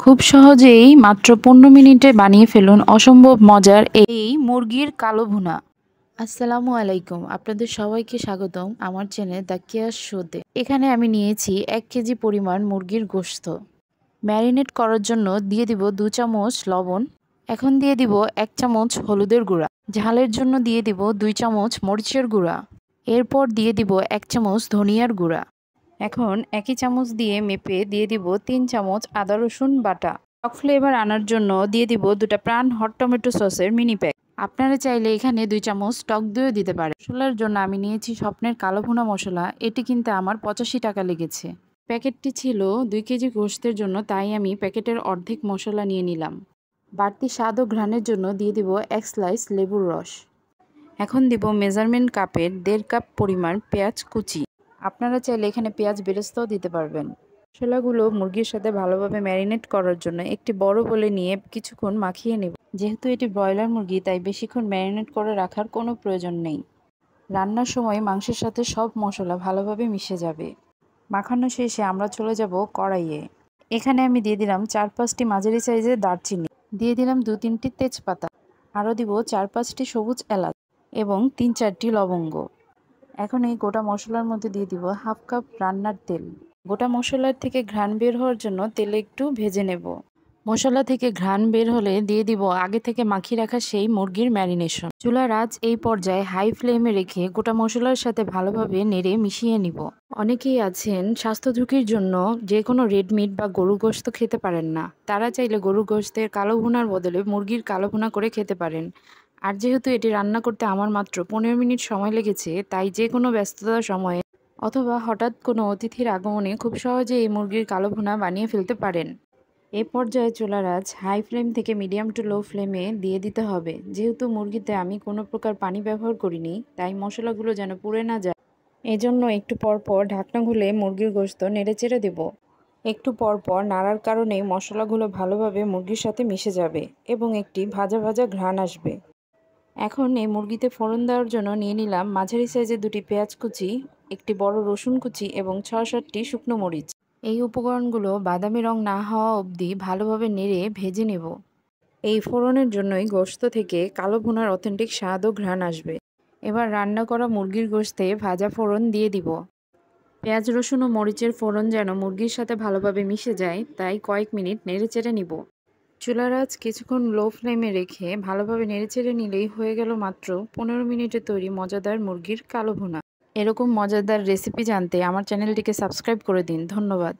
খুব সহজেই মাত্র ১৫ মিনিটে বানিয়ে ফেলুন অসম্ভব মজার এই মুরগির কালো ভুনা। আসসালামু আলাইকুম, আপনাদের সবাইকে স্বাগতম আমার চ্যানেল দ্য কেয়ার শোতে। এখানে আমি নিয়েছি ১ কেজি পরিমাণ মুরগির গোশত। ম্যারিনেট করার জন্য দিয়ে দিব ২ চামচ লবণ। এখন দিয়ে দিব ১ চামচ হলুদের গুঁড়া। ঝালের জন্য দিয়ে দিব 2 চামচ মরিচের গুঁড়া। এরপর দিয়ে দিব 1 চামচ ধনিয়ার গুঁড়া। এখন একই চামচ দিয়ে মেপে দিয়ে দিব 3 চামচ আদা রসুন বাটা। টক ফ্লেভার আনার জন্য দিয়ে দিব 2টা প্রাণ হট টমেটো সসের মিনি প্যাক। আপনারা চাইলে এখানে 2 চামচ টক দইও দিতে পারেন। মশলার জন্য আমি নিয়েছি স্বপ্নের কালো ভুনা মশলা। এটি কিনতে আমার 85 টাকা লেগেছে। প্যাকেটটি ছিল 2 কেজি গোশতের জন্য, তাই আমি প্যাকেটের অর্ধেক মশলা নিয়ে নিলাম। বাড়তি স্বাদ ও ঘ্রাণের জন্য দিয়ে দিব 1 স্লাইস লেবুর রস। এখন দিব মেজারমেন্ট কাপের 1.5 কাপ পরিমাণ পেঁয়াজ কুচি। আপনারা চাইলে এখানে পেঁয়াজ বেরেস্তাও দিতে পারবেন। মশলাগুলো মুরগির সাথে ভালোভাবে ম্যারিনেট করার জন্য একটি বড় বলে নিয়ে কিছুক্ষণ মাখিয়ে নেব। যেহেতু এটি ব্রয়লার মুরগি, তাই বেশিক্ষণ ম্যারিনেট করে রাখার কোনো প্রয়োজন নেই। রান্নার সময় মাংসের সাথে সব মশলা ভালোভাবে মিশে যাবে। মাখানো শেষে আমরা চলে যাব কড়াইয়ে। এখানে আমি দিয়ে দিলাম 4-5টি মাঝারি সাইজের দারচিনি, দিয়ে দিলাম 2-3টি তেজপাতা, আরও দিব 4-5টি সবুজ এলাচ এবং 3-4টি লবঙ্গ। এখন এই গোটা মশলার মধ্যে দিয়ে দিব 1/2 কাপ রান্নার তেল। গোটা মশলার থেকে ঘ্রাণ বের হওয়ার জন্য তেলে একটু ভেজে নেব। মশলা থেকে ঘ্রাণ বের হলে দিয়ে দিব আগে থেকে মাখিয়ে রাখা সেই মুরগির ম্যারিনেশন। চুলার আঁচ এই পর্যায়ে হাই ফ্লেমে রেখে গোটা মশলার সাথে ভালোভাবে নেড়ে মিশিয়ে নিব। অনেকেই আছেন স্বাস্থ্য ঝুঁকির জন্য যে কোনো রেড মিট বা গরু গোশত খেতে পারেন না। তারা চাইলে গরু গোশতের কালো ভুনার বদলে মুরগির কালো ভুনা করে খেতে পারেন। আর যেহেতু এটি রান্না করতে আমার মাত্র 15 মিনিট সময় লেগেছে, তাই যে কোনো ব্যস্ততার সময়ে অথবা হঠাৎ কোনো অতিথির আগমনে খুব সহজে এই মুরগির কালো ভুনা বানিয়ে ফেলতে পারেন। এ পর্যায়ে চুলার আঁচ হাই ফ্লেম থেকে মিডিয়াম টু লো ফ্লেমে দিয়ে দিতে হবে। যেহেতু মুরগিতে আমি কোনো প্রকার পানি ব্যবহার করিনি, তাই মশলাগুলো যেন পুড়ে না যায়, এজন্য একটু পরপর ঢাকনা খুলে মুরগির গোশত নেড়েচেড়ে দেব। একটু পরপর নাড়ার কারণে মশলাগুলো ভালোভাবে মুরগির সাথে মিশে যাবে এবং একটি ভাজা ভাজা ঘ্রাণ আসবে। এখন এই মুরগিতে ফোড়ন দেওয়ার জন্য নিয়ে নিলাম মাঝারি সাইজের 2টি পেঁয়াজ কুচি, একটি বড় রসুন কুচি এবং 6-7টি শুকনো মরিচ। এই উপকরণগুলো বাদামি রং না হওয়া অবধি ভালোভাবে নেড়ে ভেজে নেব। এই ফোড়নের জন্যই গোশত থেকে কালো ভুনার অথেন্টিক স্বাদ ও ঘ্রাণ আসবে। এবার রান্না করা মুরগির গোশতে ভাজা ফোড়ন দিয়ে দিব। পেঁয়াজ রসুন ও মরিচের ফোড়ন যেন মুরগির সাথে ভালোভাবে মিশে যায়, তাই কয়েক মিনিট নেড়েচেড়ে নিব। চুলার আঁচ কিছুক্ষণ লো ফ্লেমে রেখে ভালোভাবে নেড়েচেড়ে নিলেই হয়ে গেল মাত্র 15 মিনিটে তৈরি মজাদার মুরগির কালো ভুনা। এরকম মজাদার রেসিপি জানতে আমার চ্যানেলটিকে সাবস্ক্রাইব করে দিন। ধন্যবাদ।